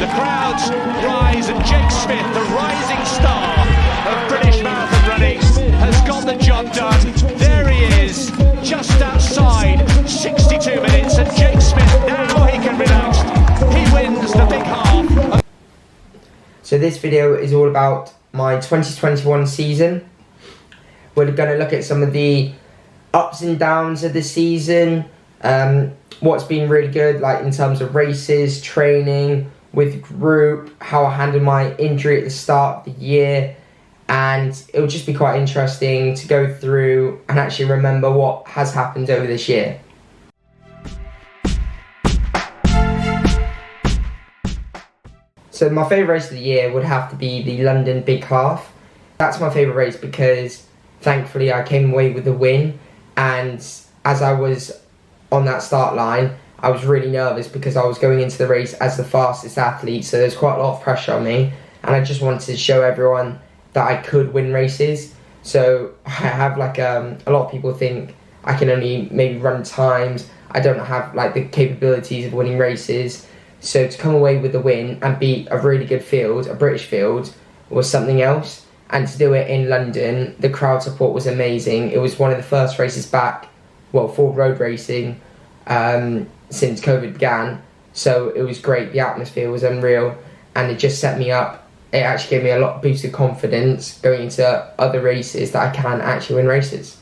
the crowds rise, and Jake Smith, the rising star of British marathon running, has got the job done. There he is, just outside 62 minutes, and Jake Smith, now he can relax. He wins the big half. So this video is all about my 2021 season. We're going to look at some of the ups and downs of the season, what's been really good, like in terms of races, training, with group, how I handled my injury at the start of the year, and it will just be quite interesting to go through and actually remember what has happened over this year. So my favourite race of the year would have to be the London Big Half. That's my favourite race because thankfully I came away with the win, and as I was on that start line, I was really nervous because I was going into the race as the fastest athlete, so there's quite a lot of pressure on me, and I just wanted to show everyone that I could win races. So I have like a lot of people think I can only maybe run times, I don't have like the capabilities of winning races. So to come away with the win and beat a really good field, a British field, was something else. And to do it in London, the crowd support was amazing. It was one of the first races back, well, for road racing since COVID began. So it was great, the atmosphere was unreal, and it just set me up. It actually gave me a lot of boosted confidence going into other races that I can actually win races.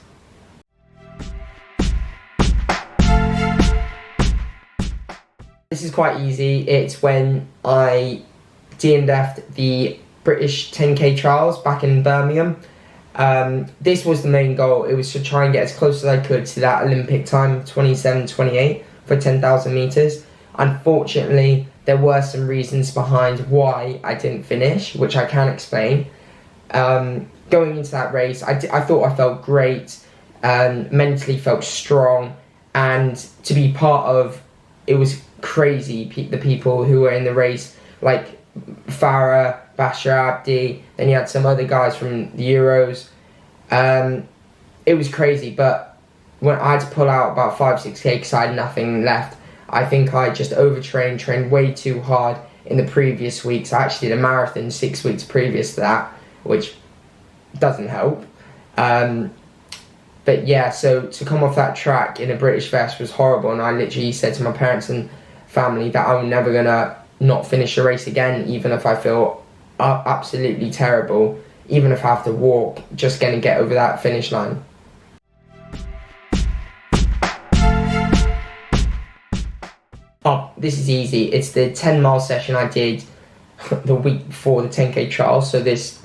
This is quite easy. It's when I DNF'd the British 10k trials back in Birmingham. This was the main goal. It was to try and get as close as I could to that Olympic time of 27:28 for 10,000 metres. Unfortunately, there were some reasons behind why I didn't finish, which I can explain. Going into that race, I thought I felt great, mentally felt strong, and to be part of, it was crazy, the people who were in the race, like Farah, Bashar Abdi, then you had some other guys from the Euros. It was crazy, but when I had to pull out about 5-6k because I had nothing left, I think I just overtrained, trained way too hard in the previous weeks. I actually did a marathon 6 weeks previous to that, which doesn't help. But yeah, so to come off that track in a British vest was horrible, and I literally said to my parents and family that I'm never gonna not finish a race again, even if I feel absolutely terrible, even if I have to walk, just gonna get over that finish line. Oh, this is easy. It's the 10-mile session I did the week before the 10k trial, so this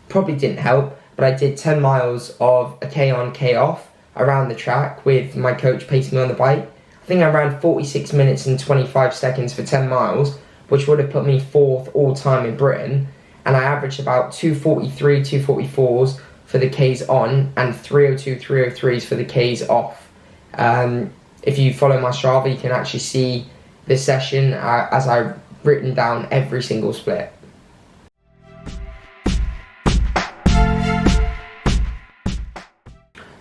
probably didn't help, but I did 10 miles of a K on, K off around the track with my coach pacing me on the bike. I think I ran 46 minutes and 25 seconds for 10 miles, which would have put me 4th all-time in Britain, and I averaged about 2:43, 2:44s for the Ks on, and 3:02, 3:03s for the Ks off. If you follow my Strava, you can actually see this session as I've written down every single split.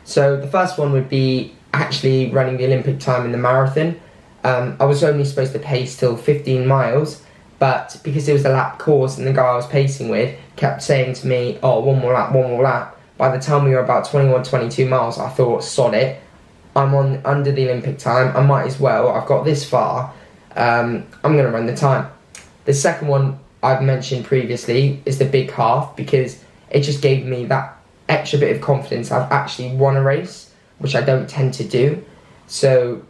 So the first one would be actually running the Olympic time in the marathon. I was only supposed to pace till 15 miles, but because it was a lap course and the guy I was pacing with kept saying to me, oh, one more lap, one more lap. By the time we were about 21, 22 miles, I thought, sod it. I'm under the Olympic time, I might as well, I've got this far, I'm going to run the time. The second one I've mentioned previously is the Big Half, because it just gave me that extra bit of confidence. I've actually won a race, which I don't tend to do. So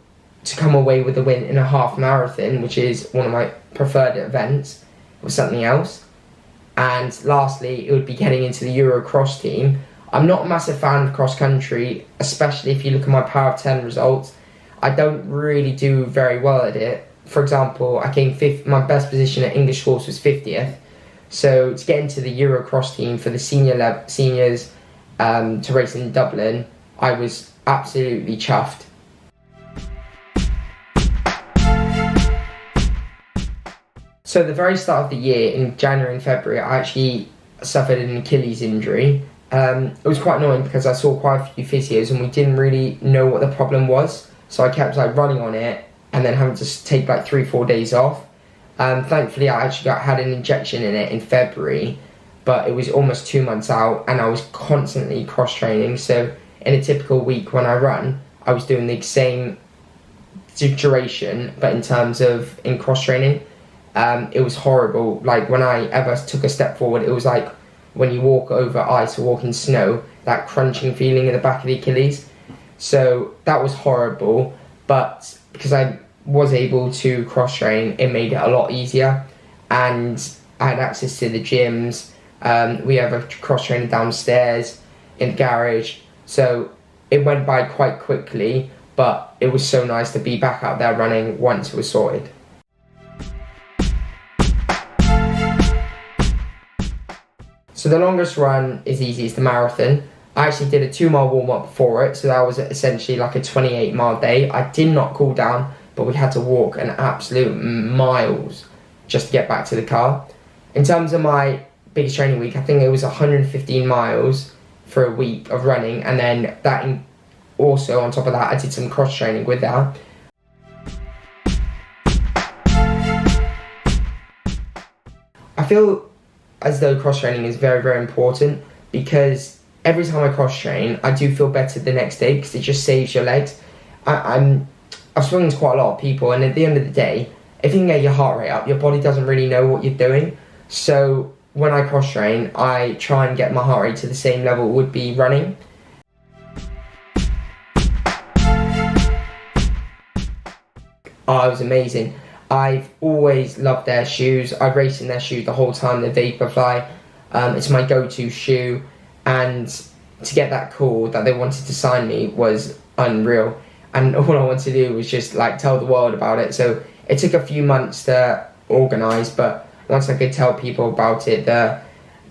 to come away with a win in a half marathon, which is one of my preferred events, was something else. And lastly, it would be getting into the Eurocross team. I'm not a massive fan of cross country, especially if you look at my Power of 10 results. I don't really do very well at it. For example, I came fifth. My best position at English Horse was 50th. So to get into the Eurocross team for the seniors to race in Dublin, I was absolutely chuffed. So at the very start of the year, in January and February, I actually suffered an Achilles injury. It was quite annoying because I saw quite a few physios and we didn't really know what the problem was. So I kept running on it and then having to take 3-4 days off. Thankfully, I actually had an injection in it in February, but it was almost 2 months out, and I was constantly cross-training. So in a typical week when I run, I was doing the same duration, but in terms of in cross-training, it was horrible. Like, when I ever took a step forward, it was like when you walk over ice or walk in snow, that crunching feeling in the back of the Achilles. So that was horrible, but because I was able to cross-train, it made it a lot easier, and I had access to the gyms. We have a cross-trainer downstairs in the garage, so it went by quite quickly, but it was so nice to be back out there running once it was sorted. So the longest run is easy, it's the marathon. I actually did a 2-mile warm-up before it, so that was essentially like a 28-mile day. I did not cool down, but we had to walk an absolute miles just to get back to the car. In terms of my biggest training week, I think it was 115 miles for a week of running, and then also on top of that, I did some cross training with that. I feel as though cross training is very, very important, because every time I cross train, I do feel better the next day because it just saves your legs. I've spoken to quite a lot of people, and at the end of the day, if you can get your heart rate up, your body doesn't really know what you're doing. So when I cross train, I try and get my heart rate to the same level it would be running. Oh, it was amazing. I've always loved their shoes. I've raced in their shoes the whole time, the Vaporfly. It's my go-to shoe, and to get that call that they wanted to sign me was unreal. And all I wanted to do was just like tell the world about it. So it took a few months to organise, but once I could tell people about it, the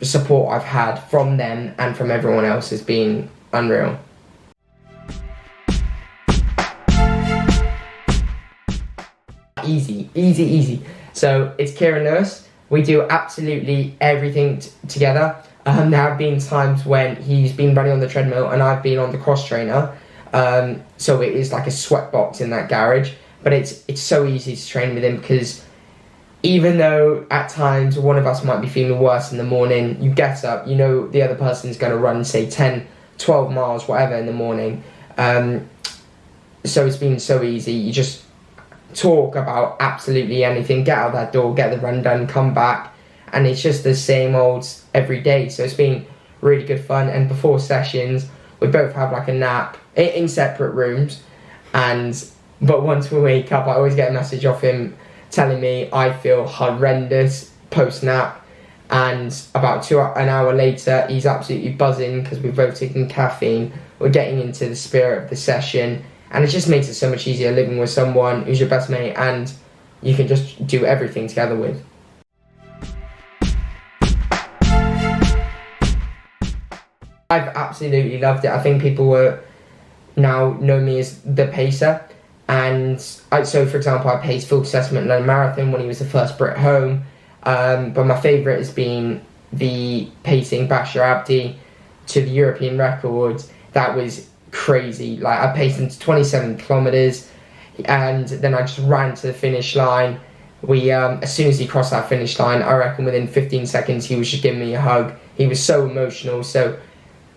support I've had from them and from everyone else has been unreal. Easy. So it's Kieran Lewis. We do absolutely everything together. There have been times when he's been running on the treadmill and I've been on the cross trainer. So it is like a sweat box in that garage. But it's so easy to train with him, because even though at times one of us might be feeling worse in the morning, you get up, you know the other person's going to run, say, 10, 12 miles, whatever, in the morning. So it's been so easy. You just talk about absolutely anything, get out that door, get the run done, come back, and it's just the same old every day. So it's been really good fun. And before sessions, we both have like a nap in separate rooms, but once we wake up, I always get a message off him telling me I feel horrendous post-nap, and about an hour later, he's absolutely buzzing because we've both taken caffeine. We're getting into the spirit of the session, and it just makes it so much easier living with someone who's your best mate and you can just do everything together with. I've absolutely loved it. I think people now know me as the pacer. And so, for example, I paced Phil Assessment London Marathon when he was the first Brit home. But my favourite has been the pacing Bashir Abdi to the European record. That was crazy. Like, I paced him to 27 kilometres, and then I just ran to the finish line. As soon as he crossed that finish line, I reckon within 15 seconds he was just giving me a hug. He was so emotional. So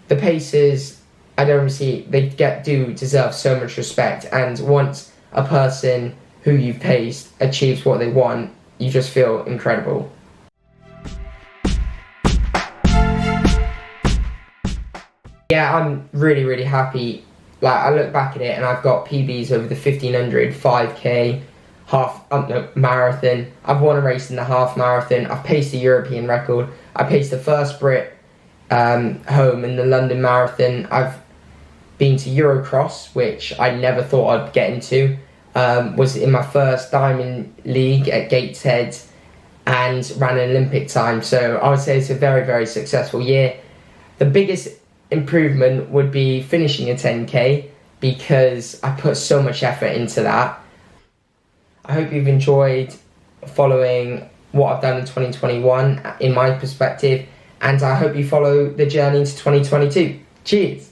the pacers, I don't see, they do deserve so much respect, and once a person who you've paced achieves what they want, you just feel incredible. Yeah, I'm really, really happy. Like, I look back at it and I've got PBs over the 1500, 5k, marathon. I've won a race in the half marathon. I've paced the European record. I paced the first Brit home in the London Marathon. I've been to Eurocross, which I never thought I'd get into. Was in my first Diamond League at Gateshead and ran an Olympic time. So I would say it's a very, very successful year. The biggest improvement would be finishing a 10k, because I put so much effort into that. I hope you've enjoyed following what I've done in 2021 in my perspective, and I hope you follow the journey into 2022. Cheers!